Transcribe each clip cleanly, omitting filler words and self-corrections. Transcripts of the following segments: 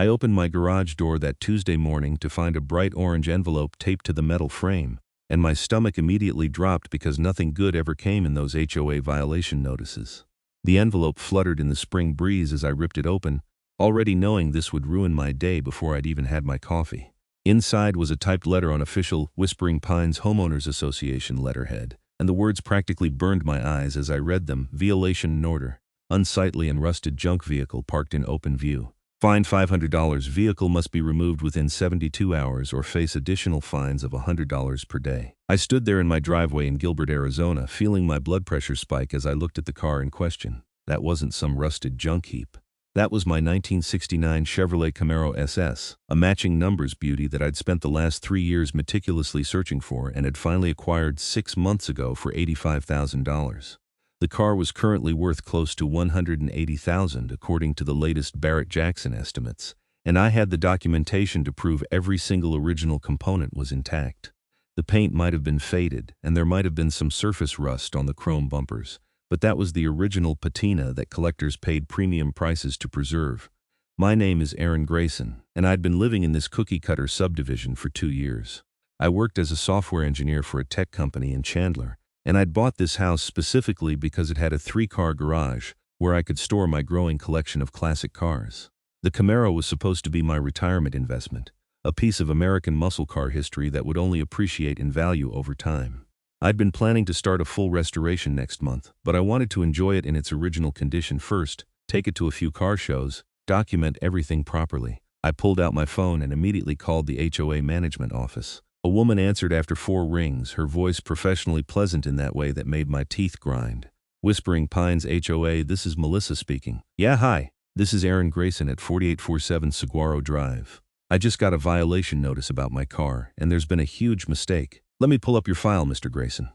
I opened my garage door that Tuesday morning to find a bright orange envelope taped to the metal frame, and my stomach immediately dropped because nothing good ever came in those HOA violation notices. The envelope fluttered in the spring breeze as I ripped it open, already knowing this would ruin my day before I'd even had my coffee. Inside was a typed letter on official Whispering Pines Homeowners Association letterhead, and the words practically burned my eyes as I read them. Violation order. Unsightly and rusted junk vehicle parked in open view. Fine $500. Vehicle must be removed within 72 hours or face additional fines of $100 per day. I stood there in my driveway in Gilbert, Arizona, feeling my blood pressure spike as I looked at the car in question. That wasn't some rusted junk heap. That was my 1969 Chevrolet Camaro SS, a matching numbers beauty that I'd spent the last 3 years meticulously searching for and had finally acquired 6 months ago for $85,000. The car was currently worth close to $180,000 according to the latest Barrett-Jackson estimates, and I had the documentation to prove every single original component was intact. The paint might have been faded, and there might have been some surface rust on the chrome bumpers, but that was the original patina that collectors paid premium prices to preserve. My name is Aaron Grayson, and I'd been living in this cookie-cutter subdivision for 2 years. I worked as a software engineer for a tech company in Chandler, and I'd bought this house specifically because it had a 3-car garage where I could store my growing collection of classic cars. The Camaro was supposed to be my retirement investment, a piece of American muscle car history that would only appreciate in value over time. I'd been planning to start a full restoration next month, but I wanted to enjoy it in its original condition first, take it to a few car shows, document everything properly. I pulled out my phone and immediately called the HOA management office. A woman answered after 4 rings, her voice professionally pleasant in that way that made my teeth grind. Whispering Pines HOA, this is Melissa speaking. Yeah, hi. This is Aaron Grayson at 4847 Saguaro Drive. I just got a violation notice about my car, and there's been a huge mistake. Let me pull up your file, Mr. Grayson.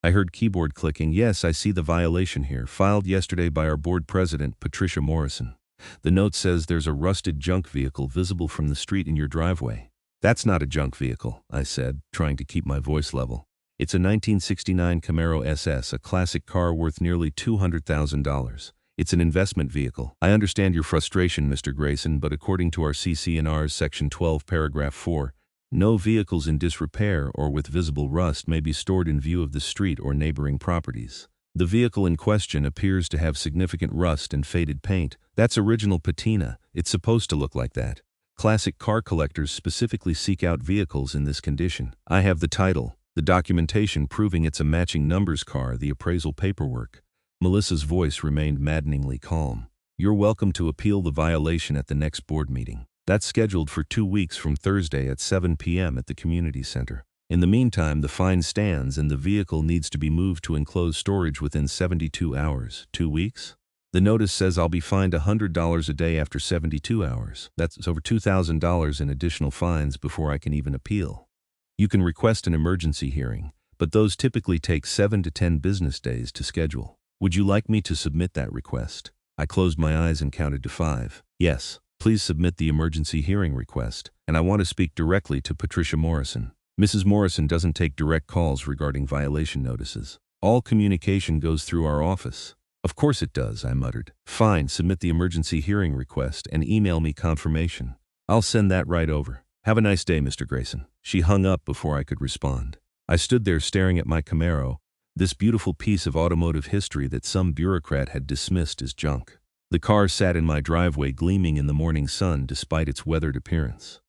I heard keyboard clicking. Yes, I see the violation here, filed yesterday by our board president, Patricia Morrison. The note says there's a rusted junk vehicle visible from the street in your driveway. That's not a junk vehicle, I said, trying to keep my voice level. It's a 1969 Camaro SS, a classic car worth nearly $200,000. It's an investment vehicle. I understand your frustration, Mr. Grayson, but according to our CC&Rs Section 12, Paragraph 4, no vehicles in disrepair or with visible rust may be stored in view of the street or neighboring properties. The vehicle in question appears to have significant rust and faded paint. That's original patina. It's supposed to look like that. Classic car collectors specifically seek out vehicles in this condition. I have the title, the documentation proving it's a matching numbers car, the appraisal paperwork. Melissa's voice remained maddeningly calm. You're welcome to appeal the violation at the next board meeting. That's scheduled for 2 weeks from Thursday at 7 p.m. at the community center. In the meantime, the fine stands and the vehicle needs to be moved to enclosed storage within 72 hours. 2 weeks? The notice says I'll be fined $100 a day after 72 hours. That's over $2,000 in additional fines before I can even appeal. You can request an emergency hearing, but those typically take 7 to 10 business days to schedule. Would you like me to submit that request? I closed my eyes and counted to 5. Yes, please submit the emergency hearing request, and I want to speak directly to Patricia Morrison. Mrs. Morrison doesn't take direct calls regarding violation notices. All communication goes through our office. Of course it does, I muttered. Fine, submit the emergency hearing request and email me confirmation. I'll send that right over. Have a nice day, Mr. Grayson. She hung up before I could respond. I stood there staring at my Camaro, this beautiful piece of automotive history that some bureaucrat had dismissed as junk. The car sat in my driveway gleaming in the morning sun despite its weathered appearance.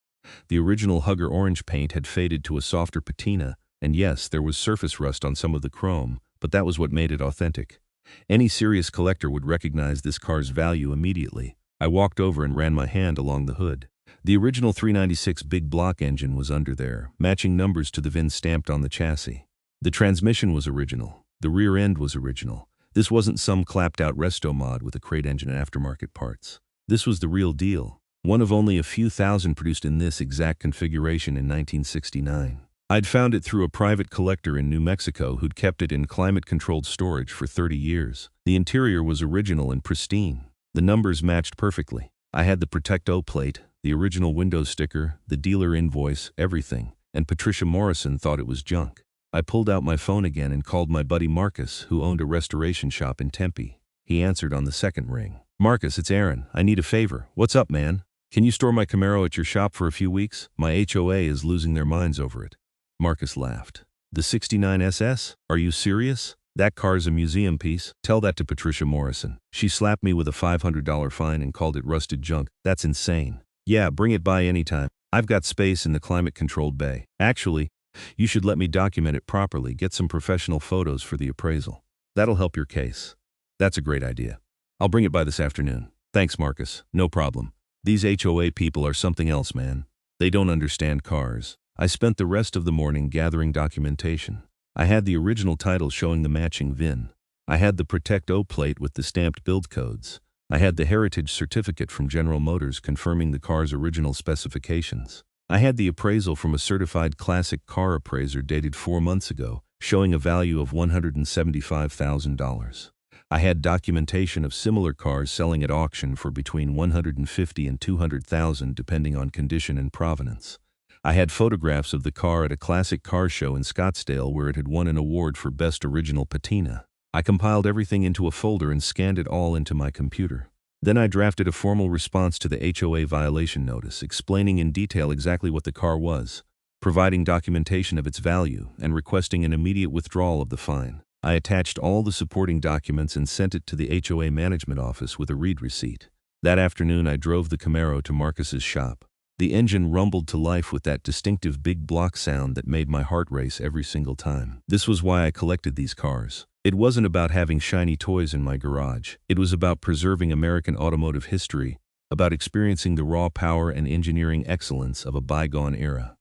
The original Hugger orange paint had faded to a softer patina, and yes, there was surface rust on some of the chrome, but that was what made it authentic. Any serious collector would recognize this car's value immediately. I walked over and ran my hand along the hood. The original 396 big block engine was under there, matching numbers to the VIN stamped on the chassis. The transmission was original. The rear end was original. This wasn't some clapped-out resto mod with a crate engine and aftermarket parts. This was the real deal, one of only a few thousand produced in this exact configuration in 1969. I'd found it through a private collector in New Mexico who'd kept it in climate-controlled storage for 30 years. The interior was original and pristine. The numbers matched perfectly. I had the Protect-O plate, the original window sticker, the dealer invoice, everything, and Patricia Morrison thought it was junk. I pulled out my phone again and called my buddy Marcus, who owned a restoration shop in Tempe. He answered on the second ring. Marcus, it's Aaron. I need a favor. What's up, man? Can you store my Camaro at your shop for a few weeks? My HOA is losing their minds over it. Marcus laughed. The '69 SS? Are you serious? That car's a museum piece. Tell that to Patricia Morrison. She slapped me with a $500 fine and called it rusted junk. That's insane. Yeah, bring it by anytime. I've got space in the climate-controlled bay. Actually, you should let me document it properly, get some professional photos for the appraisal. That'll help your case. That's a great idea. I'll bring it by this afternoon. Thanks, Marcus. No problem. These HOA people are something else, man. They don't understand cars. I spent the rest of the morning gathering documentation. I had the original title showing the matching VIN. I had the Protect O plate with the stamped build codes. I had the heritage certificate from General Motors confirming the car's original specifications. I had the appraisal from a certified classic car appraiser dated 4 months ago, showing a value of $175,000. I had documentation of similar cars selling at auction for between $150,000 and $200,000 depending on condition and provenance. I had photographs of the car at a classic car show in Scottsdale where it had won an award for Best Original Patina. I compiled everything into a folder and scanned it all into my computer. Then I drafted a formal response to the HOA violation notice, explaining in detail exactly what the car was, providing documentation of its value, and requesting an immediate withdrawal of the fine. I attached all the supporting documents and sent it to the HOA management office with a read receipt. That afternoon I drove the Camaro to Marcus's shop. The engine rumbled to life with that distinctive big block sound that made my heart race every single time. This was why I collected these cars. It wasn't about having shiny toys in my garage. It was about preserving American automotive history, about experiencing the raw power and engineering excellence of a bygone era.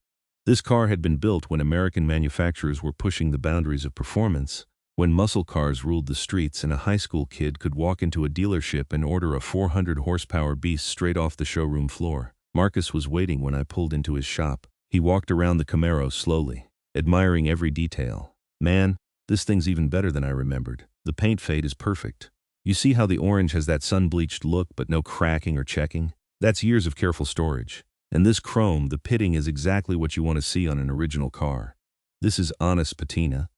This car had been built when American manufacturers were pushing the boundaries of performance, when muscle cars ruled the streets and a high school kid could walk into a dealership and order a 400-horsepower beast straight off the showroom floor. Marcus was waiting when I pulled into his shop. He walked around the Camaro slowly, admiring every detail. Man, this thing's even better than I remembered. The paint fade is perfect. You see how the orange has that sun-bleached look but no cracking or checking? That's years of careful storage. And this chrome, the pitting, is exactly what you want to see on an original car. This is honest patina,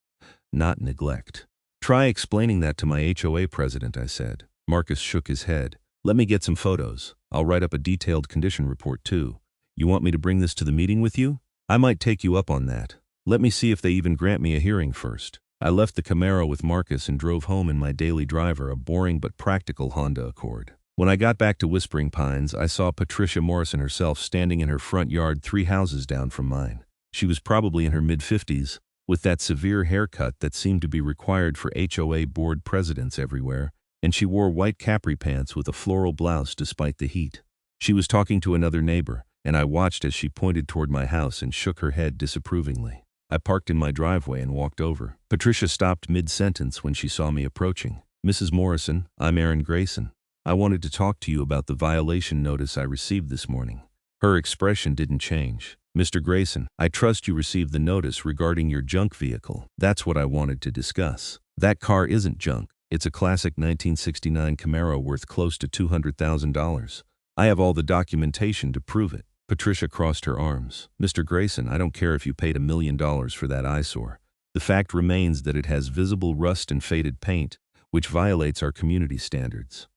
not neglect. Try explaining that to my HOA president, I said. Marcus shook his head. Let me get some photos. I'll write up a detailed condition report too. You want me to bring this to the meeting with you? I might take you up on that. Let me see if they even grant me a hearing first. I left the Camaro with Marcus and drove home in my daily driver, a boring but practical Honda Accord. When I got back to Whispering Pines, I saw Patricia Morrison herself standing in her front yard 3 houses down from mine. She was probably in her mid-50s, with that severe haircut that seemed to be required for HOA board presidents everywhere, and she wore white capri pants with a floral blouse despite the heat. She was talking to another neighbor, and I watched as she pointed toward my house and shook her head disapprovingly. I parked in my driveway and walked over. Patricia stopped mid-sentence when she saw me approaching. Mrs. Morrison, I'm Aaron Grayson. I wanted to talk to you about the violation notice I received this morning. Her expression didn't change. Mr. Grayson, I trust you received the notice regarding your junk vehicle. That's what I wanted to discuss. That car isn't junk. It's a classic 1969 Camaro worth close to $200,000. I have all the documentation to prove it. Patricia crossed her arms. Mr. Grayson, I don't care if you paid $1 million for that eyesore. The fact remains that it has visible rust and faded paint, which violates our community standards.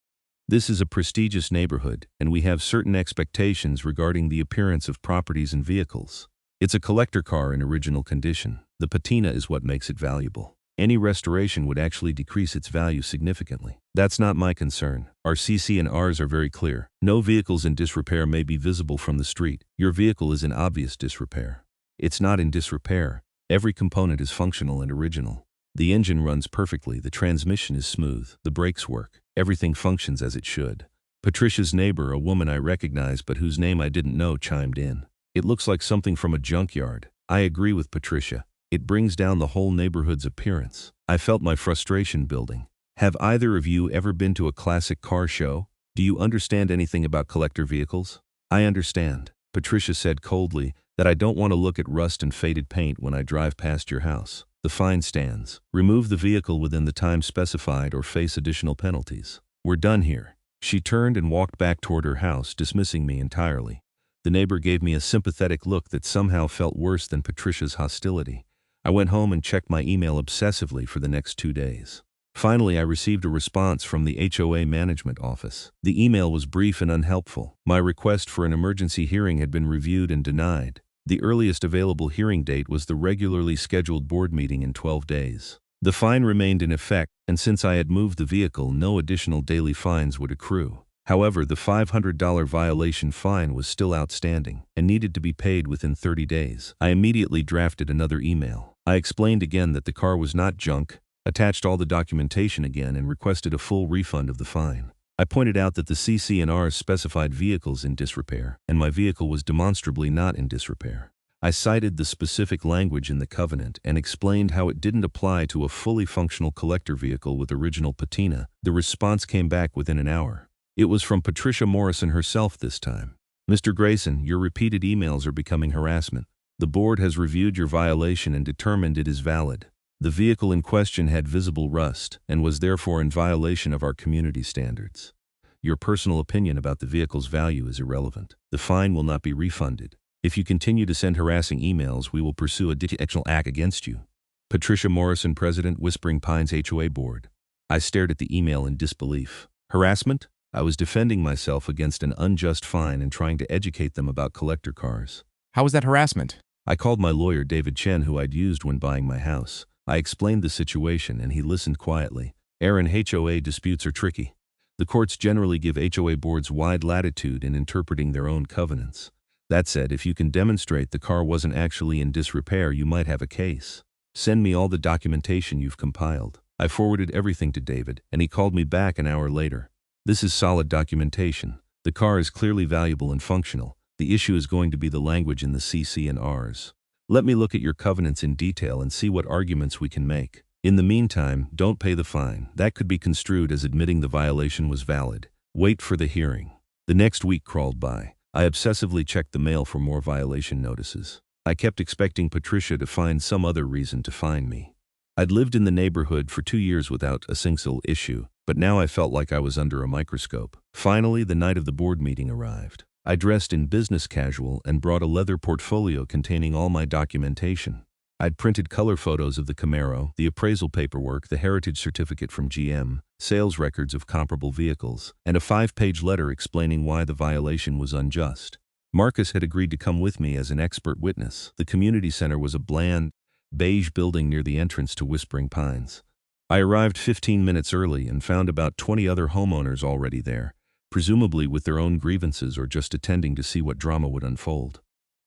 This is a prestigious neighborhood, and we have certain expectations regarding the appearance of properties and vehicles. It's a collector car in original condition. The patina is what makes it valuable. Any restoration would actually decrease its value significantly. That's not my concern. Our CC&Rs are very clear. No vehicles in disrepair may be visible from the street. Your vehicle is in obvious disrepair. It's not in disrepair. Every component is functional and original. The engine runs perfectly, the transmission is smooth, the brakes work. Everything functions as it should. Patricia's neighbor, a woman I recognized but whose name I didn't know, chimed in. It looks like something from a junkyard. I agree with Patricia. It brings down the whole neighborhood's appearance. I felt my frustration building. Have either of you ever been to a classic car show? Do you understand anything about collector vehicles? I understand, Patricia said coldly, that I don't want to look at rust and faded paint when I drive past your house. The fine stands. Remove the vehicle within the time specified or face additional penalties. We're done here. She turned and walked back toward her house, dismissing me entirely. The neighbor gave me a sympathetic look that somehow felt worse than Patricia's hostility. I went home and checked my email obsessively for the next 2 days. Finally, I received a response from the HOA management office. The email was brief and unhelpful. My request for an emergency hearing had been reviewed and denied. The earliest available hearing date was the regularly scheduled board meeting in 12 days. The fine remained in effect, and since I had moved the vehicle, no additional daily fines would accrue. However, the $500 violation fine was still outstanding and needed to be paid within 30 days. I immediately drafted another email. I explained again that the car was not junk, attached all the documentation again, and requested a full refund of the fine. I pointed out that the CC&Rs specified vehicles in disrepair, and my vehicle was demonstrably not in disrepair. I cited the specific language in the covenant and explained how it didn't apply to a fully functional collector vehicle with original patina. The response came back within an hour. It was from Patricia Morrison herself this time. "Mr. Grayson, your repeated emails are becoming harassment. The board has reviewed your violation and determined it is valid. The vehicle in question had visible rust and was therefore in violation of our community standards. Your personal opinion about the vehicle's value is irrelevant. The fine will not be refunded. If you continue to send harassing emails, we will pursue a disciplinary act against you. Patricia Morrison, President, Whispering Pines HOA Board." I stared at the email in disbelief. Harassment? I was defending myself against an unjust fine and trying to educate them about collector cars. How was that harassment? I called my lawyer, David Chen, who I'd used when buying my house. I explained the situation, and he listened quietly. Aaron, HOA disputes are tricky. The courts generally give HOA boards wide latitude in interpreting their own covenants. That said, if you can demonstrate the car wasn't actually in disrepair, you might have a case. Send me all the documentation you've compiled. I forwarded everything to David, and he called me back an hour later. "This is solid documentation. The car is clearly valuable and functional. The issue is going to be the language in the CC&Rs. Let me look at your covenants in detail and see what arguments we can make. In the meantime, don't pay the fine. That could be construed as admitting the violation was valid. Wait for the hearing." The next week crawled by. I obsessively checked the mail for more violation notices. I kept expecting Patricia to find some other reason to fine me. I'd lived in the neighborhood for 2 years without a single issue, but now I felt like I was under a microscope. Finally, the night of the board meeting arrived. I dressed in business casual and brought a leather portfolio containing all my documentation. I'd printed color photos of the Camaro, the appraisal paperwork, the heritage certificate from GM, sales records of comparable vehicles, and a 5-page letter explaining why the violation was unjust. Marcus had agreed to come with me as an expert witness. The community center was a bland, beige building near the entrance to Whispering Pines. I arrived 15 minutes early and found about 20 other homeowners already there, presumably with their own grievances or just attending to see what drama would unfold.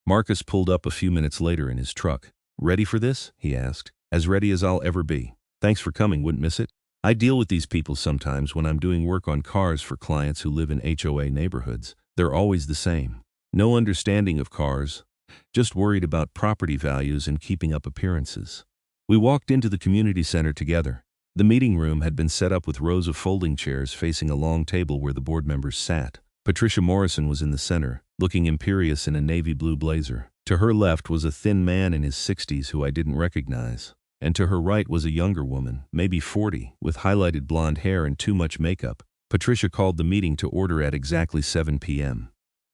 Marcus pulled up a few minutes later in his truck. "Ready for this?" he asked. "As ready as I'll ever be. Thanks for coming, wouldn't miss it." I deal with these people sometimes when I'm doing work on cars for clients who live in HOA neighborhoods. They're always the same. No understanding of cars, just worried about property values and keeping up appearances. We walked into the community center together. The meeting room had been set up with rows of folding chairs facing a long table where the board members sat. Patricia Morrison was in the center, looking imperious in a navy blue blazer. To her left was a thin man in his 60s who I didn't recognize. And to her right was a younger woman, maybe 40, with highlighted blonde hair and too much makeup. Patricia called the meeting to order at exactly 7 p.m.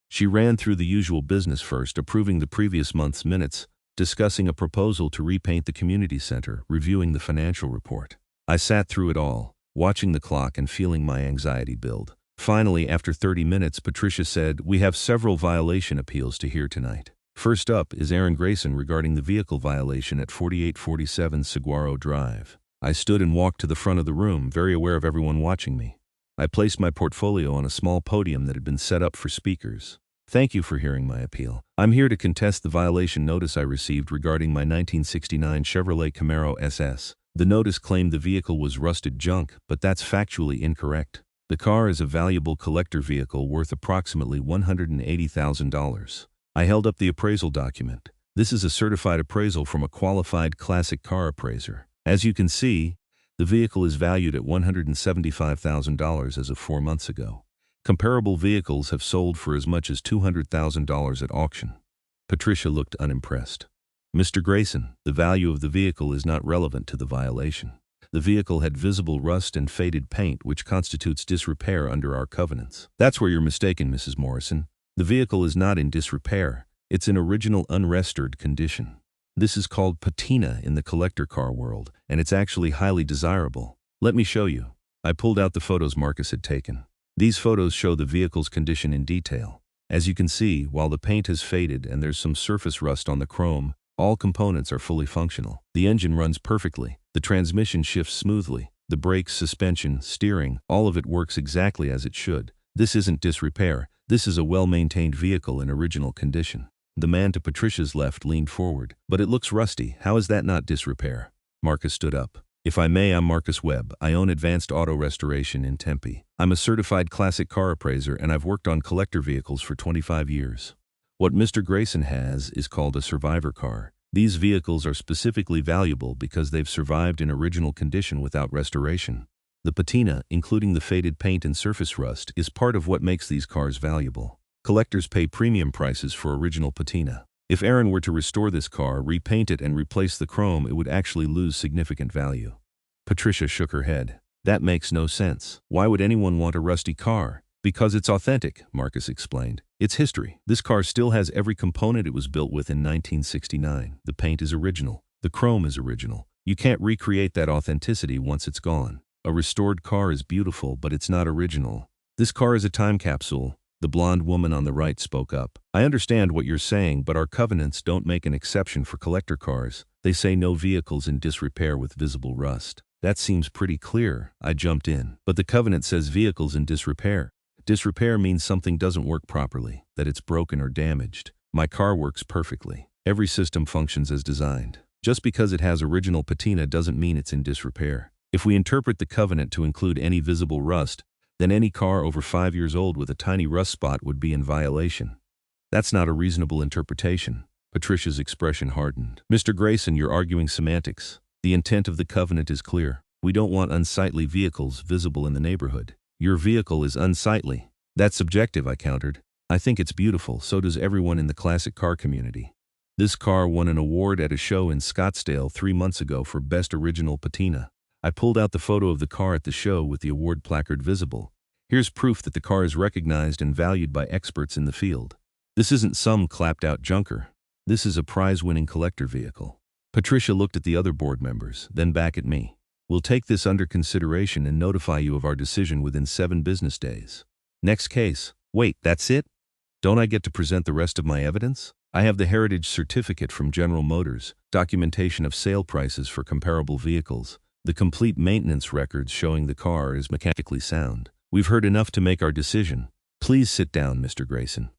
She ran through the usual business first, approving the previous month's minutes, discussing a proposal to repaint the community center, reviewing the financial report. I sat through it all, watching the clock and feeling my anxiety build. Finally, after 30 minutes, Patricia said, "We have several violation appeals to hear tonight. First up is Aaron Grayson regarding the vehicle violation at 4847 Saguaro Drive." I stood and walked to the front of the room, very aware of everyone watching me. I placed my portfolio on a small podium that had been set up for speakers. "Thank you for hearing my appeal. I'm here to contest the violation notice I received regarding my 1969 Chevrolet Camaro SS. The notice claimed the vehicle was rusted junk, but that's factually incorrect. The car is a valuable collector vehicle worth approximately $180,000. I held up the appraisal document. This is a certified appraisal from a qualified classic car appraiser. As you can see, the vehicle is valued at $175,000 as of 4 months ago. Comparable vehicles have sold for as much as $200,000 at auction." Patricia looked unimpressed. "Mr. Grayson, the value of the vehicle is not relevant to the violation. The vehicle had visible rust and faded paint, which constitutes disrepair under our covenants." "That's where you're mistaken, Mrs. Morrison. The vehicle is not in disrepair. It's in original unrestored condition. This is called patina in the collector car world, and it's actually highly desirable. Let me show you. I pulled out the photos Marcus had taken. These photos show the vehicle's condition in detail. As you can see, while the paint has faded and there's some surface rust on the chrome, all components are fully functional. The engine runs perfectly. The transmission shifts smoothly. The brakes, suspension, steering, all of it works exactly as it should. This isn't disrepair. This is a well-maintained vehicle in original condition. The man to Patricia's left leaned forward. But it looks rusty. How is that not disrepair? Marcus stood up. If I may, I'm Marcus Webb. I own Advanced Auto Restoration in Tempe. I'm a certified classic car appraiser and I've worked on collector vehicles for 25 years. What Mr. Grayson has is called a survivor car. These vehicles are specifically valuable because they've survived in original condition without restoration. The patina, including the faded paint and surface rust, is part of what makes these cars valuable. Collectors pay premium prices for original patina. If Aaron were to restore this car, repaint it and replace the chrome, it would actually lose significant value. Patricia shook her head. That makes no sense. Why would anyone want a rusty car? Because it's authentic, Marcus explained. It's history. This car still has every component it was built with in 1969. The paint is original. The chrome is original. You can't recreate that authenticity once it's gone. A restored car is beautiful, but it's not original. This car is a time capsule. The blonde woman on the right spoke up. I understand what you're saying, but our covenants don't make an exception for collector cars. They say no vehicles in disrepair with visible rust. That seems pretty clear, I jumped in. But the covenant says vehicles in disrepair. Disrepair means something doesn't work properly, that it's broken or damaged. My car works perfectly. Every system functions as designed. Just because it has original patina doesn't mean it's in disrepair. If we interpret the covenant to include any visible rust, then any car over 5 years old with a tiny rust spot would be in violation. That's not a reasonable interpretation. Patricia's expression hardened. Mr. Grayson, you're arguing semantics. The intent of the covenant is clear. We don't want unsightly vehicles visible in the neighborhood. Your vehicle is unsightly. That's subjective, I countered. I think it's beautiful, so does everyone in the classic car community. This car won an award at a show in Scottsdale 3 months ago for Best Original Patina. I pulled out the photo of the car at the show with the award placard visible. Here's proof that the car is recognized and valued by experts in the field. This isn't some clapped-out junker. This is a prize-winning collector vehicle. Patricia looked at the other board members, then back at me. We'll take this under consideration and notify you of our decision within 7 business days. Next case. Wait, that's it? Don't I get to present the rest of my evidence? I have the heritage certificate from General Motors, documentation of sale prices for comparable vehicles, the complete maintenance records showing the car is mechanically sound. We've heard enough to make our decision. Please sit down, Mr. Grayson.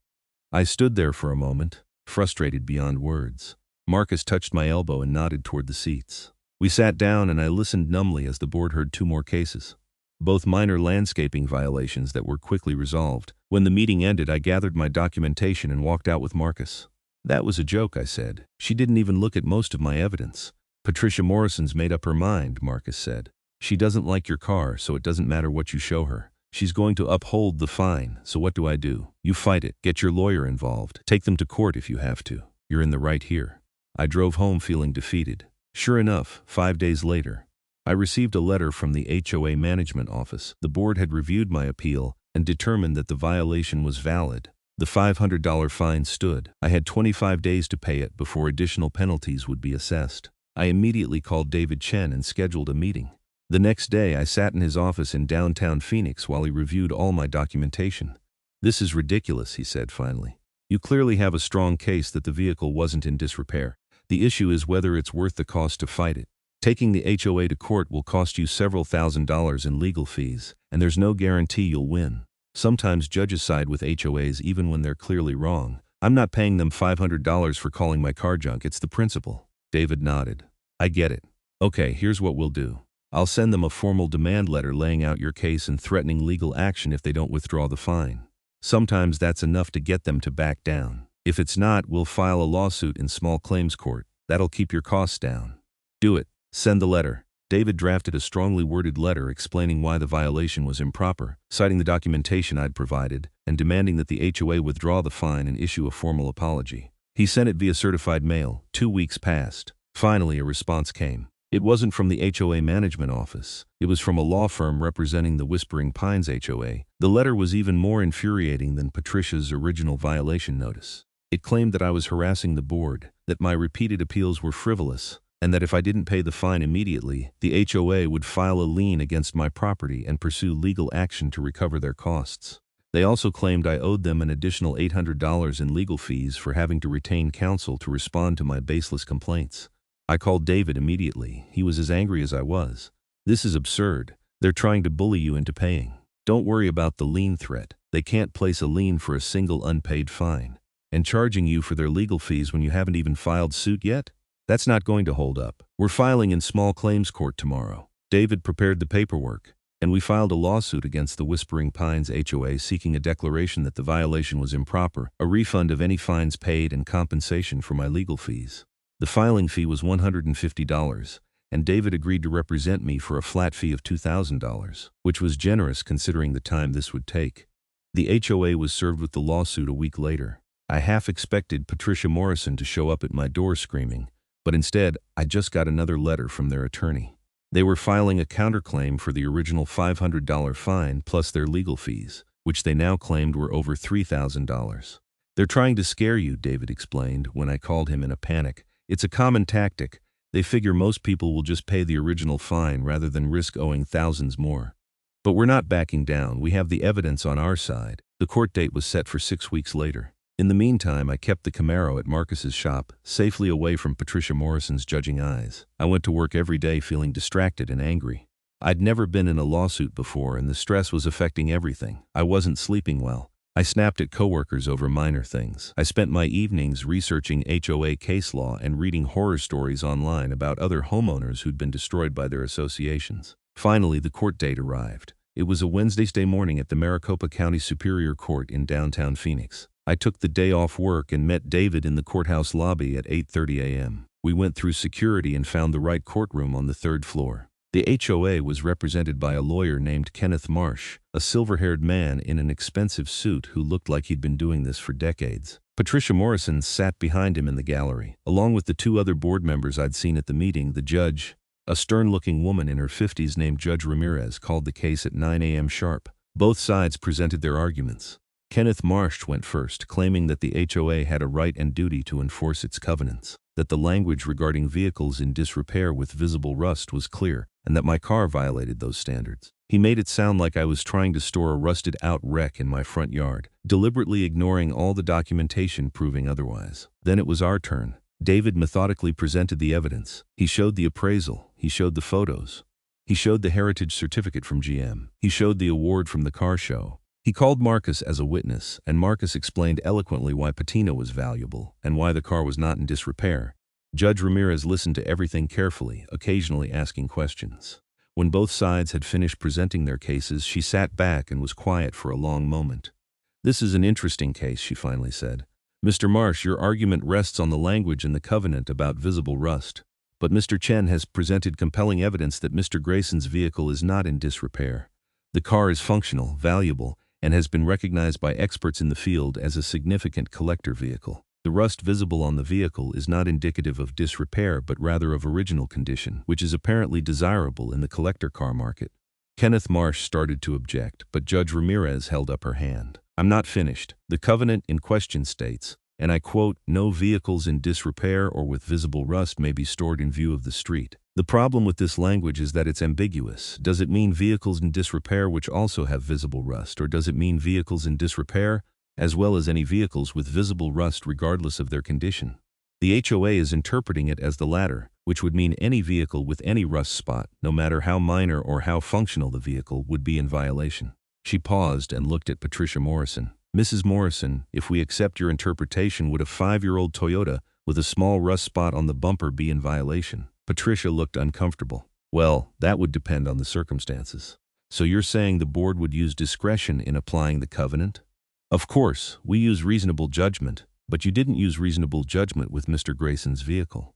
I stood there for a moment, frustrated beyond words. Marcus touched my elbow and nodded toward the seats. We sat down and I listened numbly as the board heard 2 more cases. Both minor landscaping violations that were quickly resolved. When the meeting ended, I gathered my documentation and walked out with Marcus. That was a joke, I said. She didn't even look at most of my evidence. Patricia Morrison's made up her mind, Marcus said. She doesn't like your car, so it doesn't matter what you show her. She's going to uphold the fine, so what do? You fight it. Get your lawyer involved. Take them to court if you have to. You're in the right here. I drove home feeling defeated. Sure enough, 5 days later, I received a letter from the HOA management office. The board had reviewed my appeal and determined that the violation was valid. The $500 fine stood. I had 25 days to pay it before additional penalties would be assessed. I immediately called David Chen and scheduled a meeting. The next day, I sat in his office in downtown Phoenix while he reviewed all my documentation. This is ridiculous, he said finally. You clearly have a strong case that the vehicle wasn't in disrepair. The issue is whether it's worth the cost to fight it. Taking the HOA to court will cost you several $1,000s in legal fees, and there's no guarantee you'll win. Sometimes judges side with HOAs even when they're clearly wrong. I'm not paying them $500 for calling my car junk, it's the principle. David nodded. I get it. Okay, here's what we'll do. I'll send them a formal demand letter laying out your case and threatening legal action if they don't withdraw the fine. Sometimes that's enough to get them to back down. If it's not, we'll file a lawsuit in small claims court. That'll keep your costs down. Do it. Send the letter. David drafted a strongly worded letter explaining why the violation was improper, citing the documentation I'd provided, and demanding that the HOA withdraw the fine and issue a formal apology. He sent it via certified mail. 2 weeks passed. Finally, a response came. It wasn't from the HOA management office. It was from a law firm representing the Whispering Pines HOA. The letter was even more infuriating than Patricia's original violation notice. It claimed that I was harassing the board, that my repeated appeals were frivolous, and that if I didn't pay the fine immediately, the HOA would file a lien against my property and pursue legal action to recover their costs. They also claimed I owed them an additional $800 in legal fees for having to retain counsel to respond to my baseless complaints. I called David immediately. He was as angry as I was. "This is absurd. They're trying to bully you into paying. Don't worry about the lien threat. They can't place a lien for a single unpaid fine. And charging you for their legal fees when you haven't even filed suit yet? That's not going to hold up. We're filing in small claims court tomorrow." David prepared the paperwork, and we filed a lawsuit against the Whispering Pines HOA seeking a declaration that the violation was improper, a refund of any fines paid, and compensation for my legal fees. The filing fee was $150, and David agreed to represent me for a flat fee of $2,000, which was generous considering the time this would take. The HOA was served with the lawsuit a week later. I half expected Patricia Morrison to show up at my door screaming, but instead, I just got another letter from their attorney. They were filing a counterclaim for the original $500 fine plus their legal fees, which they now claimed were over $3,000. "They're trying to scare you," David explained when I called him in a panic. "It's a common tactic. They figure most people will just pay the original fine rather than risk owing thousands more. But we're not backing down. We have the evidence on our side." The court date was set for 6 weeks later. In the meantime, I kept the Camaro at Marcus's shop, safely away from Patricia Morrison's judging eyes. I went to work every day feeling distracted and angry. I'd never been in a lawsuit before, and the stress was affecting everything. I wasn't sleeping well. I snapped at coworkers over minor things. I spent my evenings researching HOA case law and reading horror stories online about other homeowners who'd been destroyed by their associations. Finally, the court date arrived. It was a Wednesday morning at the Maricopa County Superior Court in downtown Phoenix. I took the day off work and met David in the courthouse lobby at 8:30 a.m. We went through security and found the right courtroom on the 3rd floor. The HOA was represented by a lawyer named Kenneth Marsh, a silver-haired man in an expensive suit who looked like he'd been doing this for decades. Patricia Morrison sat behind him in the gallery, along with the 2 other board members I'd seen at the meeting. The judge, a stern-looking woman in her 50s named Judge Ramirez, called the case at 9 a.m. sharp. Both sides presented their arguments. Kenneth Marsh went first, claiming that the HOA had a right and duty to enforce its covenants, that the language regarding vehicles in disrepair with visible rust was clear, and that my car violated those standards. He made it sound like I was trying to store a rusted-out wreck in my front yard, deliberately ignoring all the documentation proving otherwise. Then it was our turn. David methodically presented the evidence. He showed the appraisal. He showed the photos. He showed the heritage certificate from GM. He showed the award from the car show. He called Marcus as a witness, and Marcus explained eloquently why patina was valuable and why the car was not in disrepair. Judge Ramirez listened to everything carefully, occasionally asking questions. When both sides had finished presenting their cases, she sat back and was quiet for a long moment. "This is an interesting case," she finally said. "Mr. Marsh, your argument rests on the language in the covenant about visible rust. But Mr. Chen has presented compelling evidence that Mr. Grayson's vehicle is not in disrepair. The car is functional, valuable, and has been recognized by experts in the field as a significant collector vehicle. The rust visible on the vehicle is not indicative of disrepair but rather of original condition, which is apparently desirable in the collector car market." Kenneth Marsh started to object, but Judge Ramirez held up her hand. "I'm not finished. The covenant in question states, and I quote, 'No vehicles in disrepair or with visible rust may be stored in view of the street.' The problem with this language is that it's ambiguous. Does it mean vehicles in disrepair which also have visible rust, or does it mean vehicles in disrepair as well as any vehicles with visible rust regardless of their condition? The HOA is interpreting it as the latter, which would mean any vehicle with any rust spot, no matter how minor or how functional the vehicle, would be in violation." She paused and looked at Patricia Morrison. "Mrs. Morrison, if we accept your interpretation, would a 5-year-old Toyota with a small rust spot on the bumper be in violation?" Patricia looked uncomfortable. "Well, that would depend on the circumstances. So you're saying the board would use discretion in applying the covenant?" "Of course, we use reasonable judgment, but you didn't use reasonable judgment with Mr. Grayson's vehicle.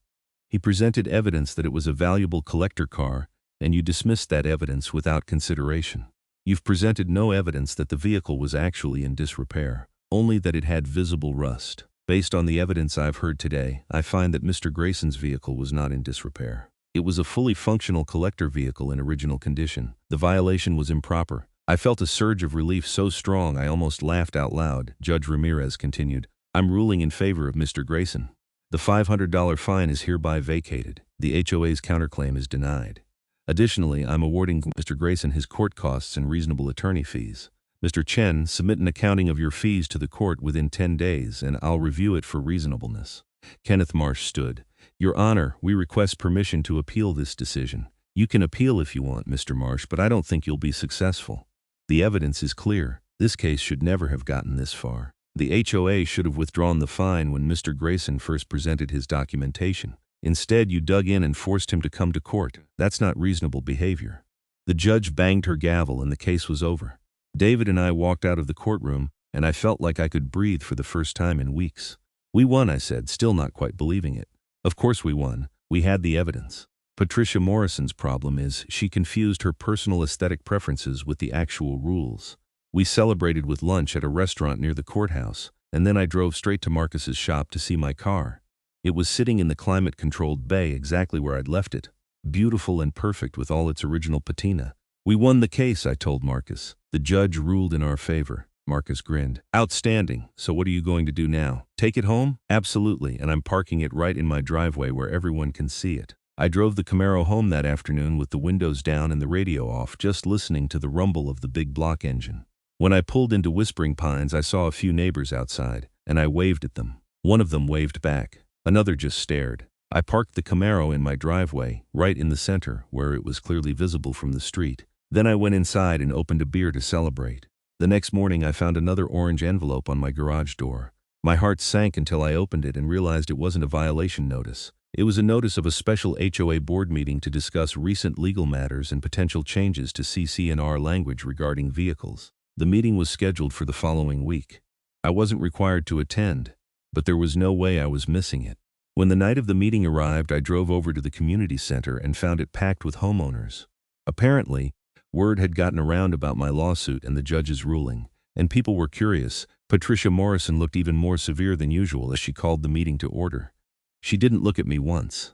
He presented evidence that it was a valuable collector car, and you dismissed that evidence without consideration. You've presented no evidence that the vehicle was actually in disrepair, only that it had visible rust. Based on the evidence I've heard today, I find that Mr. Grayson's vehicle was not in disrepair. It was a fully functional collector vehicle in original condition. The violation was improper." I felt a surge of relief so strong I almost laughed out loud. Judge Ramirez continued, "I'm ruling in favor of Mr. Grayson. The $500 fine is hereby vacated. The HOA's counterclaim is denied. Additionally, I'm awarding Mr. Grayson his court costs and reasonable attorney fees. Mr. Chen, submit an accounting of your fees to the court within 10 days, and I'll review it for reasonableness. Kenneth Marsh stood. Your Honor, we request permission to appeal this decision. You can appeal if you want, Mr. Marsh, but I don't think you'll be successful. The evidence is clear. This case should never have gotten this far. The HOA should have withdrawn the fine when Mr. Grayson first presented his documentation. Instead, you dug in and forced him to come to court. That's not reasonable behavior. The judge banged her gavel and the case was over. David and I walked out of the courtroom, and I felt like I could breathe for the first time in weeks. We won, I said, still not quite believing it. Of course we won. We had the evidence. Patricia Morrison's problem is she confused her personal aesthetic preferences with the actual rules. We celebrated with lunch at a restaurant near the courthouse, and then I drove straight to Marcus's shop to see my car. It was sitting in the climate-controlled bay exactly where I'd left it, beautiful and perfect with all its original patina. We won the case, I told Marcus. The judge ruled in our favor. Marcus grinned. Outstanding. So what are you going to do now? Take it home? Absolutely, and I'm parking it right in my driveway where everyone can see it. I drove the Camaro home that afternoon with the windows down and the radio off, just listening to the rumble of the big block engine. When I pulled into Whispering Pines, I saw a few neighbors outside, and I waved at them. One of them waved back. Another just stared. I parked the Camaro in my driveway, right in the center, where it was clearly visible from the street. Then I went inside and opened a beer to celebrate. The next morning I found another orange envelope on my garage door. My heart sank until I opened it and realized it wasn't a violation notice. It was a notice of a special HOA board meeting to discuss recent legal matters and potential changes to CC&R language regarding vehicles. The meeting was scheduled for the following week. I wasn't required to attend, but there was no way I was missing it. When the night of the meeting arrived, I drove over to the community center and found it packed with homeowners. Apparently, word had gotten around about my lawsuit and the judge's ruling, and people were curious. Patricia Morrison looked even more severe than usual as she called the meeting to order. She didn't look at me once.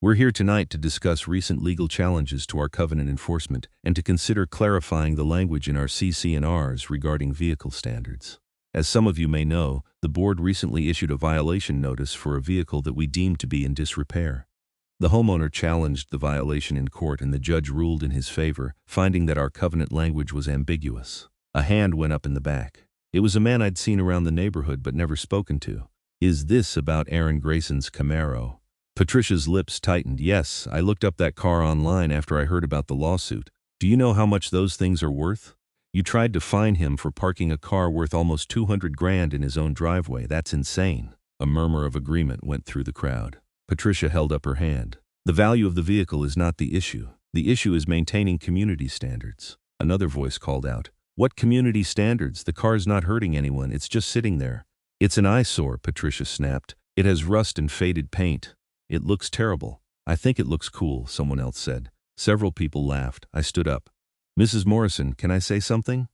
We're here tonight to discuss recent legal challenges to our covenant enforcement and to consider clarifying the language in our CC&Rs regarding vehicle standards. As some of you may know, the board recently issued a violation notice for a vehicle that we deemed to be in disrepair. The homeowner challenged the violation in court and the judge ruled in his favor, finding that our covenant language was ambiguous. A hand went up in the back. It was a man I'd seen around the neighborhood but never spoken to. Is this about Aaron Grayson's Camaro? Patricia's lips tightened. Yes, I looked up that car online after I heard about the lawsuit. Do you know how much those things are worth? You tried to fine him for parking a car worth almost $200,000 in his own driveway. That's insane. A murmur of agreement went through the crowd. Patricia held up her hand. The value of the vehicle is not the issue. The issue is maintaining community standards. Another voice called out. What community standards? The car's not hurting anyone. It's just sitting there. It's an eyesore, Patricia snapped. It has rust and faded paint. It looks terrible. I think it looks cool, someone else said. Several people laughed. I stood up. Mrs. Morrison, can I say something?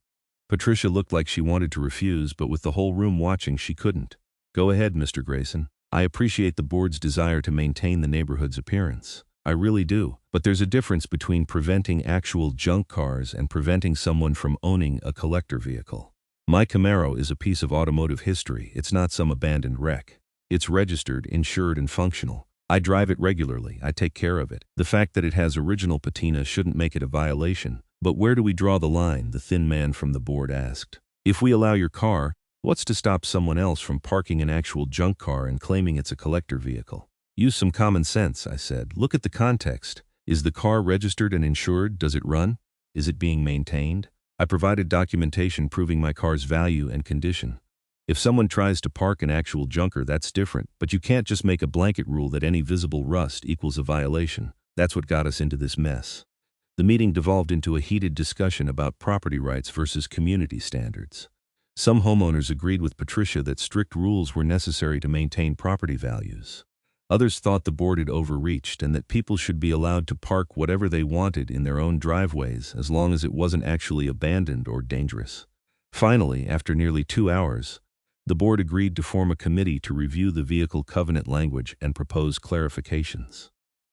Patricia looked like she wanted to refuse, but with the whole room watching, she couldn't. Go ahead, Mr. Grayson. I appreciate the board's desire to maintain the neighborhood's appearance. I really do. But there's a difference between preventing actual junk cars and preventing someone from owning a collector vehicle. My Camaro is a piece of automotive history. It's not some abandoned wreck. It's registered, insured, and functional. I drive it regularly. I take care of it. The fact that it has original patina shouldn't make it a violation. But where do we draw the line? The thin man from the board asked. If we allow your car, what's to stop someone else from parking an actual junk car and claiming it's a collector vehicle? Use some common sense, I said. Look at the context. Is the car registered and insured? Does it run? Is it being maintained? I provided documentation proving my car's value and condition. If someone tries to park an actual junker, that's different, but you can't just make a blanket rule that any visible rust equals a violation. That's what got us into this mess. The meeting devolved into a heated discussion about property rights versus community standards. Some homeowners agreed with Patricia that strict rules were necessary to maintain property values. Others thought the board had overreached and that people should be allowed to park whatever they wanted in their own driveways as long as it wasn't actually abandoned or dangerous. Finally, after nearly 2 hours, the board agreed to form a committee to review the vehicle covenant language and propose clarifications.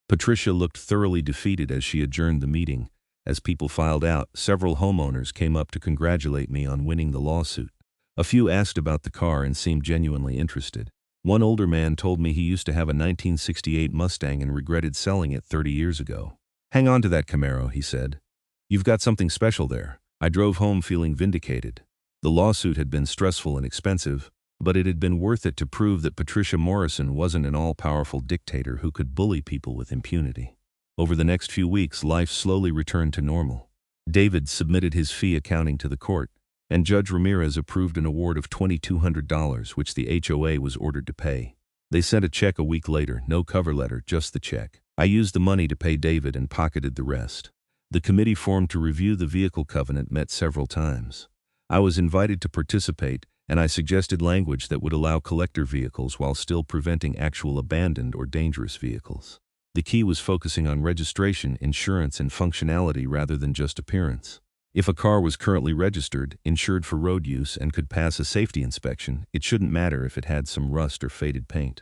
Patricia looked thoroughly defeated as she adjourned the meeting. As people filed out, several homeowners came up to congratulate me on winning the lawsuit. A few asked about the car and seemed genuinely interested. One older man told me he used to have a 1968 Mustang and regretted selling it 30 years ago. "Hang on to that Camaro," he said. "You've got something special there." I drove home feeling vindicated. The lawsuit had been stressful and expensive, but it had been worth it to prove that Patricia Morrison wasn't an all-powerful dictator who could bully people with impunity. Over the next few weeks, life slowly returned to normal. David submitted his fee accounting to the court, and Judge Ramirez approved an award of $2,200, which the HOA was ordered to pay. They sent a check a week later, no cover letter, just the check. I used the money to pay David and pocketed the rest. The committee formed to review the vehicle covenant met several times. I was invited to participate, and I suggested language that would allow collector vehicles while still preventing actual abandoned or dangerous vehicles. The key was focusing on registration, insurance, and functionality rather than just appearance. If a car was currently registered, insured for road use, and could pass a safety inspection, it shouldn't matter if it had some rust or faded paint.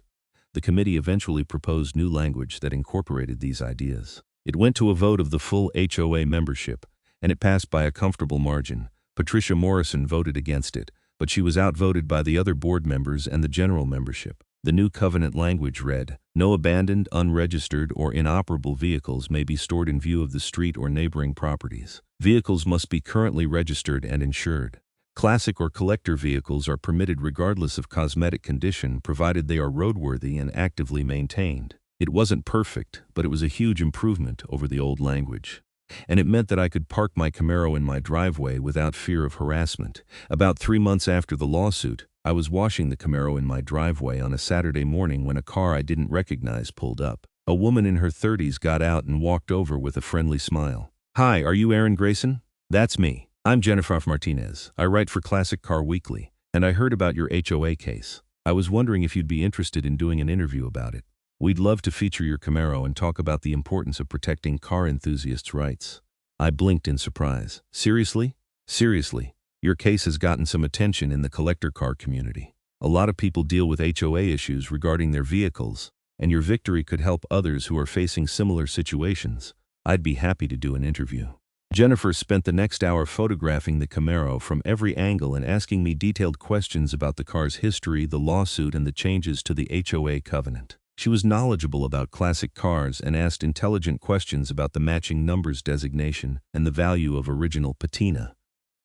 The committee eventually proposed new language that incorporated these ideas. It went to a vote of the full HOA membership, and it passed by a comfortable margin. Patricia Morrison voted against it, but she was outvoted by the other board members and the general membership. The new covenant language read, "No abandoned, unregistered, or inoperable vehicles may be stored in view of the street or neighboring properties. Vehicles must be currently registered and insured. Classic or collector vehicles are permitted regardless of cosmetic condition, provided they are roadworthy and actively maintained." It wasn't perfect, but it was a huge improvement over the old language. And it meant that I could park my Camaro in my driveway without fear of harassment. About 3 months after the lawsuit, I was washing the Camaro in my driveway on a Saturday morning when a car I didn't recognize pulled up. A woman in her 30s got out and walked over with a friendly smile. "Hi, are you Aaron Grayson?" "That's me. I'm Jennifer Martinez. I write for Classic Car Weekly, and I heard about your HOA case. I was wondering if you'd be interested in doing an interview about it. We'd love to feature your Camaro and talk about the importance of protecting car enthusiasts' rights." I blinked in surprise. "Seriously?" "Seriously. Your case has gotten some attention in the collector car community. A lot of people deal with HOA issues regarding their vehicles, and your victory could help others who are facing similar situations. I'd be happy to do an interview." Jennifer spent the next hour photographing the Camaro from every angle and asking me detailed questions about the car's history, the lawsuit, and the changes to the HOA covenant. She was knowledgeable about classic cars and asked intelligent questions about the matching numbers designation and the value of original patina.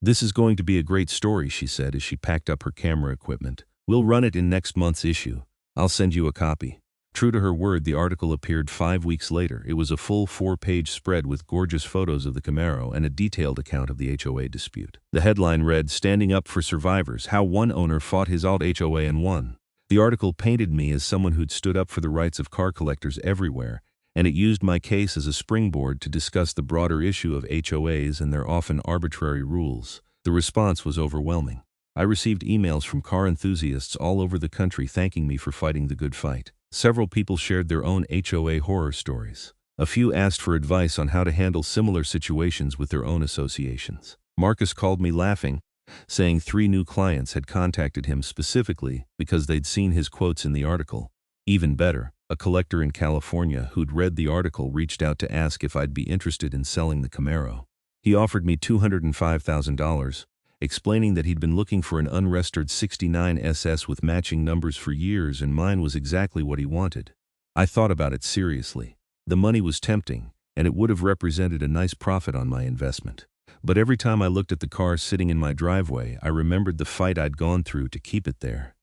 "This is going to be a great story," she said as she packed up her camera equipment. "We'll run it in next month's issue. I'll send you a copy." True to her word, the article appeared 5 weeks later. It was a full 4-page spread with gorgeous photos of the Camaro and a detailed account of the HOA dispute. The headline read, "Standing Up for Survivors: How One Owner Fought His Alt HOA and Won." The article painted me as someone who'd stood up for the rights of car collectors everywhere, and it used my case as a springboard to discuss the broader issue of HOAs and their often arbitrary rules. The response was overwhelming. I received emails from car enthusiasts all over the country thanking me for fighting the good fight. Several people shared their own HOA horror stories. A few asked for advice on how to handle similar situations with their own associations. Marcus called me laughing, saying 3 new clients had contacted him specifically because they'd seen his quotes in the article. Even better, a collector in California who'd read the article reached out to ask if I'd be interested in selling the Camaro. He offered me $205,000, explaining that he'd been looking for an unregistered '69 SS with matching numbers for years, and mine was exactly what he wanted. I thought about it seriously. The money was tempting, and it would have represented a nice profit on my investment. But every time I looked at the car sitting in my driveway, I remembered the fight I'd gone through to keep it there.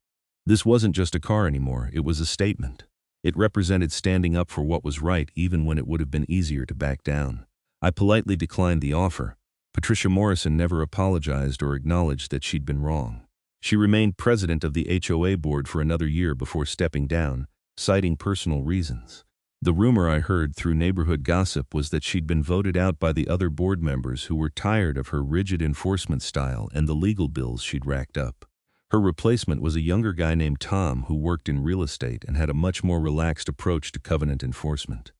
This wasn't just a car anymore, it was a statement. It represented standing up for what was right even when it would have been easier to back down. I politely declined the offer. Patricia Morrison never apologized or acknowledged that she'd been wrong. She remained president of the HOA board for another year before stepping down, citing personal reasons. The rumor I heard through neighborhood gossip was that she'd been voted out by the other board members who were tired of her rigid enforcement style and the legal bills she'd racked up. Her replacement was a younger guy named Tom who worked in real estate and had a much more relaxed approach to covenant enforcement.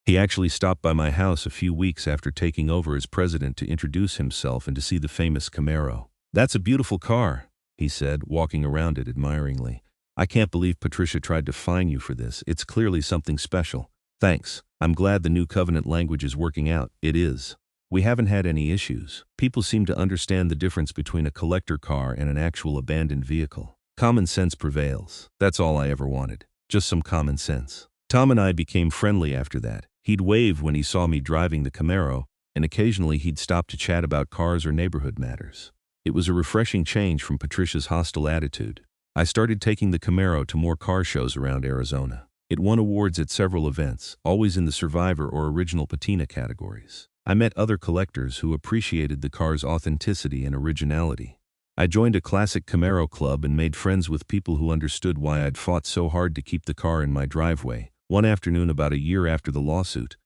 He actually stopped by my house a few weeks after taking over as president to introduce himself and to see the famous Camaro. "That's a beautiful car," he said, walking around it admiringly. "I can't believe Patricia tried to fine you for this. It's clearly something special." "Thanks. I'm glad the new covenant language is working out." "It is. We haven't had any issues. People seem to understand the difference between a collector car and an actual abandoned vehicle." Common sense prevails. That's all I ever wanted. Just some common sense. Tom and I became friendly after that. He'd wave when he saw me driving the Camaro, and occasionally he'd stop to chat about cars or neighborhood matters. It was a refreshing change from Patricia's hostile attitude. I started taking the Camaro to more car shows around Arizona. It won awards at several events, always in the Survivor or Original Patina categories. I met other collectors who appreciated the car's authenticity and originality. I joined a classic Camaro club and made friends with people who understood why I'd fought so hard to keep the car in my driveway. One afternoon about a year after the lawsuit,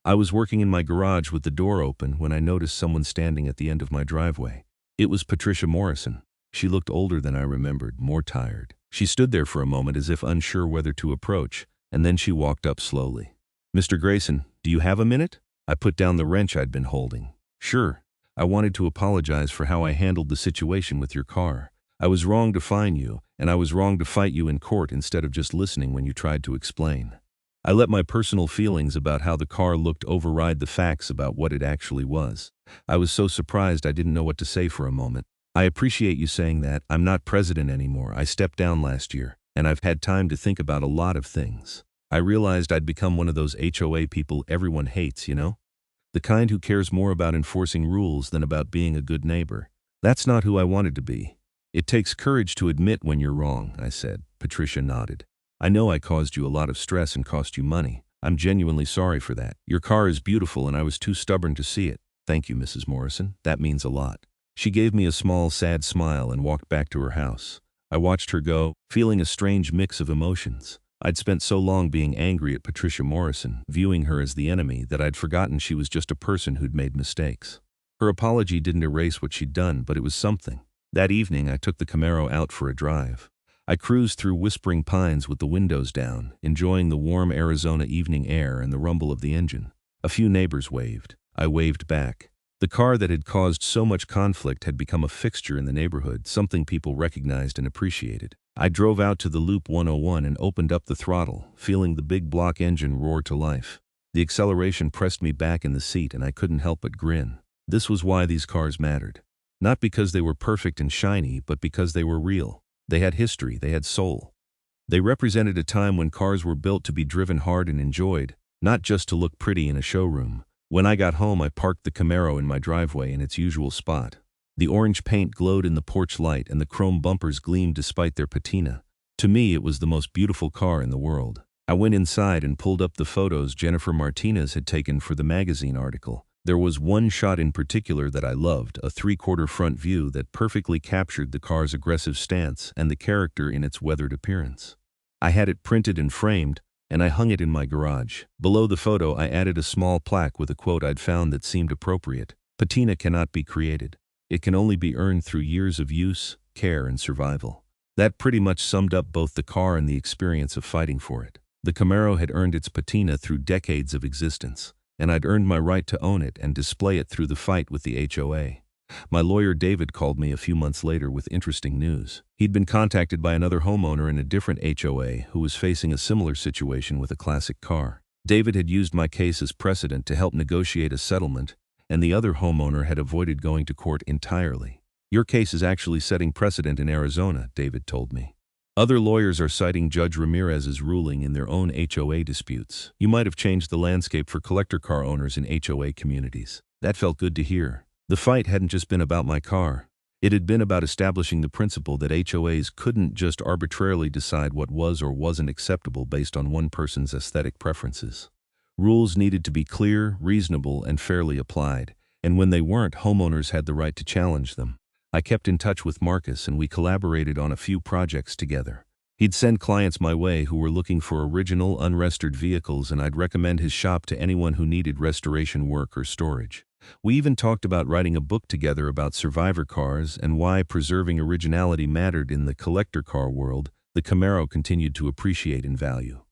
I was working in my garage with the door open when I noticed someone standing at the end of my driveway. It was Patricia Morrison. She looked older than I remembered, more tired. She stood there for a moment as if unsure whether to approach, and then she walked up slowly. "Mr. Grayson, do you have a minute?" I put down the wrench I'd been holding. "Sure. I wanted to apologize for how I handled the situation with your car. I was wrong to fine you, and I was wrong to fight you in court instead of just listening when you tried to explain. I let my personal feelings about how the car looked override the facts about what it actually was. I was so surprised I didn't know what to say for a moment. I appreciate you saying that. I'm not president anymore. I stepped down last year, and I've had time to think about a lot of things. I realized I'd become one of those HOA people everyone hates, you know? The kind who cares more about enforcing rules than about being a good neighbor. That's not who I wanted to be." "It takes courage to admit when you're wrong," I said. Patricia nodded. "I know I caused you a lot of stress and cost you money. I'm genuinely sorry for that. Your car is beautiful and I was too stubborn to see it." "Thank you, Mrs. Morrison. That means a lot." She gave me a small, sad smile and walked back to her house. I watched her go, feeling a strange mix of emotions. I'd spent so long being angry at Patricia Morrison, viewing her as the enemy, that I'd forgotten she was just a person who'd made mistakes. Her apology didn't erase what she'd done, but it was something. That evening, I took the Camaro out for a drive. I cruised through Whispering Pines with the windows down, enjoying the warm Arizona evening air and the rumble of the engine. A few neighbors waved. I waved back. The car that had caused so much conflict had become a fixture in the neighborhood, something people recognized and appreciated. I drove out to the Loop 101 and opened up the throttle, feeling the big block engine roar to life. The acceleration pressed me back in the seat and I couldn't help but grin. This was why these cars mattered. Not because they were perfect and shiny, but because they were real. They had history, they had soul. They represented a time when cars were built to be driven hard and enjoyed, not just to look pretty in a showroom. When I got home, I parked the Camaro in my driveway in its usual spot. The orange paint glowed in the porch light and the chrome bumpers gleamed despite their patina. To me, it was the most beautiful car in the world. I went inside and pulled up the photos Jennifer Martinez had taken for the magazine article. There was one shot in particular that I loved, a three-quarter front view that perfectly captured the car's aggressive stance and the character in its weathered appearance. I had it printed and framed, and I hung it in my garage. Below the photo, I added a small plaque with a quote I'd found that seemed appropriate. "Patina cannot be created. It can only be earned through years of use, care, and survival." That pretty much summed up both the car and the experience of fighting for it. The Camaro had earned its patina through decades of existence, and I'd earned my right to own it and display it through the fight with the HOA. My lawyer David called me a few months later with interesting news. He'd been contacted by another homeowner in a different HOA who was facing a similar situation with a classic car. David had used my case as precedent to help negotiate a settlement, and the other homeowner had avoided going to court entirely. "Your case is actually setting precedent in Arizona," David told me. "Other lawyers are citing Judge Ramirez's ruling in their own HOA disputes. You might have changed the landscape for collector car owners in HOA communities." That felt good to hear. The fight hadn't just been about my car. It had been about establishing the principle that HOAs couldn't just arbitrarily decide what was or wasn't acceptable based on one person's aesthetic preferences. Rules needed to be clear, reasonable, and fairly applied, and when they weren't, homeowners had the right to challenge them. I kept in touch with Marcus and we collaborated on a few projects together. He'd send clients my way who were looking for original, unrestored vehicles, and I'd recommend his shop to anyone who needed restoration work or storage. We even talked about writing a book together about survivor cars and why preserving originality mattered in the collector car world. The Camaro continued to appreciate in value.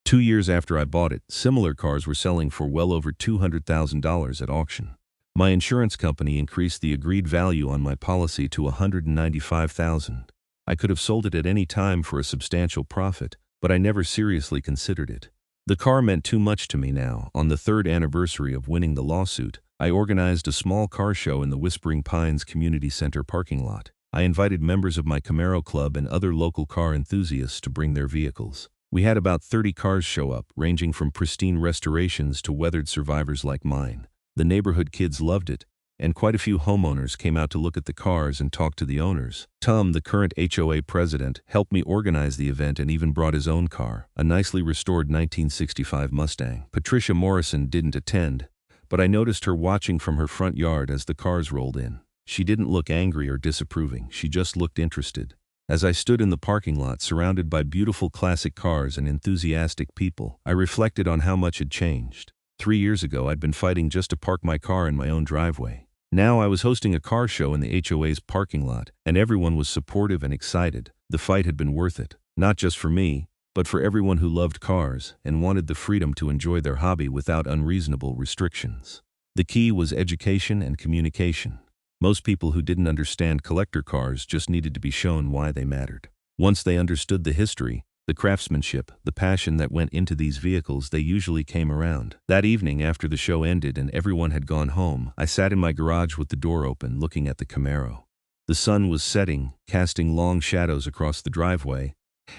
2 years after I bought it, similar cars were selling for well over $200,000 at auction. My insurance company increased the agreed value on my policy to $195,000. I could have sold it at any time for a substantial profit, but I never seriously considered it. The car meant too much to me now. On the 3rd anniversary of winning the lawsuit, I organized a small car show in the Whispering Pines Community Center parking lot. I invited members of my Camaro club and other local car enthusiasts to bring their vehicles. We had about 30 cars show up, ranging from pristine restorations to weathered survivors like mine. The neighborhood kids loved it, and quite a few homeowners came out to look at the cars and talk to the owners. Tom, the current HOA president, helped me organize the event and even brought his own car, a nicely restored 1965 Mustang. Patricia Morrison didn't attend, but I noticed her watching from her front yard as the cars rolled in. She didn't look angry or disapproving, she just looked interested. As I stood in the parking lot surrounded by beautiful classic cars and enthusiastic people, I reflected on how much had changed. 3 years ago, I'd been fighting just to park my car in my own driveway. Now I was hosting a car show in the HOA's parking lot, and everyone was supportive and excited. The fight had been worth it, not just for me, but for everyone who loved cars and wanted the freedom to enjoy their hobby without unreasonable restrictions. The key was education and communication. Most people who didn't understand collector cars just needed to be shown why they mattered. Once they understood the history, the craftsmanship, the passion that went into these vehicles, they usually came around. That evening, after the show ended and everyone had gone home, I sat in my garage with the door open, looking at the Camaro. The sun was setting, casting long shadows across the driveway,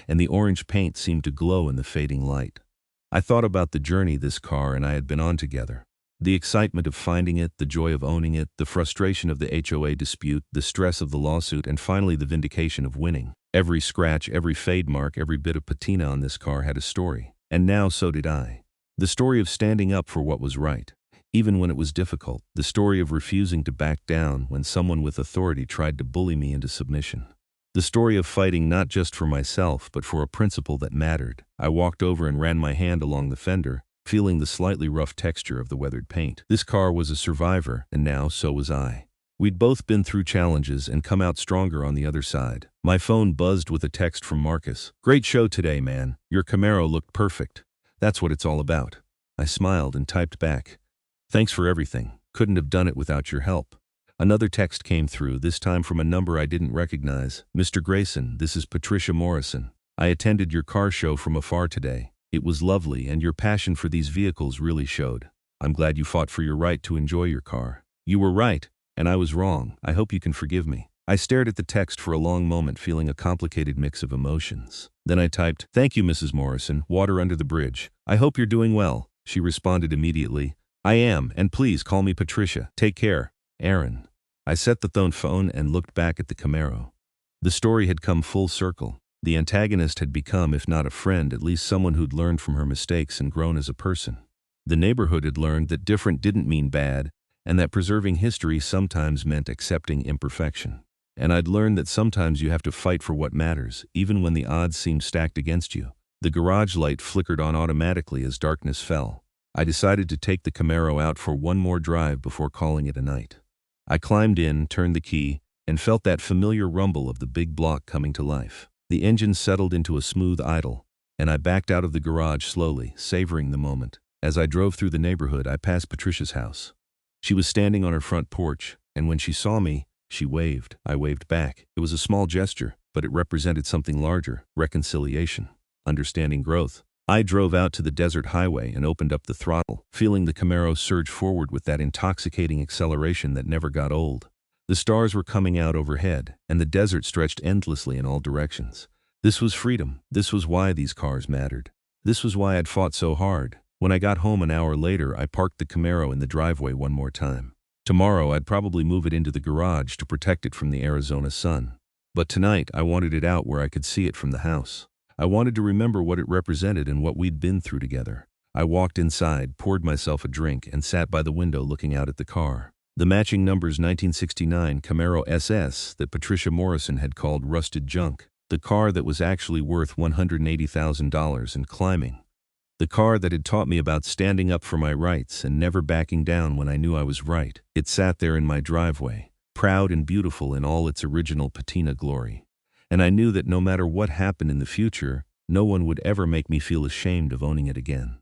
and the orange paint seemed to glow in the fading light. I thought about the journey this car and I had been on together. The excitement of finding it, the joy of owning it, the frustration of the HOA dispute, the stress of the lawsuit, and finally the vindication of winning. Every scratch, every fade mark, every bit of patina on this car had a story. And now so did I. The story of standing up for what was right, even when it was difficult. The story of refusing to back down when someone with authority tried to bully me into submission. The story of fighting not just for myself, but for a principle that mattered. I walked over and ran my hand along the fender, feeling the slightly rough texture of the weathered paint. This car was a survivor, and now so was I. We'd both been through challenges and come out stronger on the other side. My phone buzzed with a text from Marcus. "Great show today, man. Your Camaro looked perfect. That's what it's all about." I smiled and typed back, "Thanks for everything. Couldn't have done it without your help." Another text came through, this time from a number I didn't recognize. "Mr. Grayson, this is Patricia Morrison. I attended your car show from afar today. It was lovely, and your passion for these vehicles really showed. I'm glad you fought for your right to enjoy your car. You were right, and I was wrong. I hope you can forgive me." I stared at the text for a long moment, feeling a complicated mix of emotions. Then I typed, "Thank you, Mrs. Morrison. Water under the bridge. I hope you're doing well." She responded immediately, "I am, and please call me Patricia. Take care, Aaron." I set the phone and looked back at the Camaro. The story had come full circle. The antagonist had become, if not a friend, at least someone who'd learned from her mistakes and grown as a person. The neighborhood had learned that different didn't mean bad, and that preserving history sometimes meant accepting imperfection. And I'd learned that sometimes you have to fight for what matters, even when the odds seem stacked against you. The garage light flickered on automatically as darkness fell. I decided to take the Camaro out for one more drive before calling it a night. I climbed in, turned the key, and felt that familiar rumble of the big block coming to life. The engine settled into a smooth idle, and I backed out of the garage slowly, savoring the moment. As I drove through the neighborhood, I passed Patricia's house. She was standing on her front porch, and when she saw me, she waved. I waved back. It was a small gesture, but it represented something larger: reconciliation, understanding, growth. I drove out to the desert highway and opened up the throttle, feeling the Camaro surge forward with that intoxicating acceleration that never got old. The stars were coming out overhead, and the desert stretched endlessly in all directions. This was freedom. This was why these cars mattered. This was why I'd fought so hard. When I got home an hour later, I parked the Camaro in the driveway one more time. Tomorrow, I'd probably move it into the garage to protect it from the Arizona sun. But tonight, I wanted it out where I could see it from the house. I wanted to remember what it represented and what we'd been through together. I walked inside, poured myself a drink, and sat by the window looking out at the car. The matching numbers 1969 Camaro SS that Patricia Morrison had called rusted junk. The car that was actually worth $180,000 and climbing. The car that had taught me about standing up for my rights and never backing down when I knew I was right. It sat there in my driveway, proud and beautiful in all its original patina glory. And I knew that no matter what happened in the future, no one would ever make me feel ashamed of owning it again.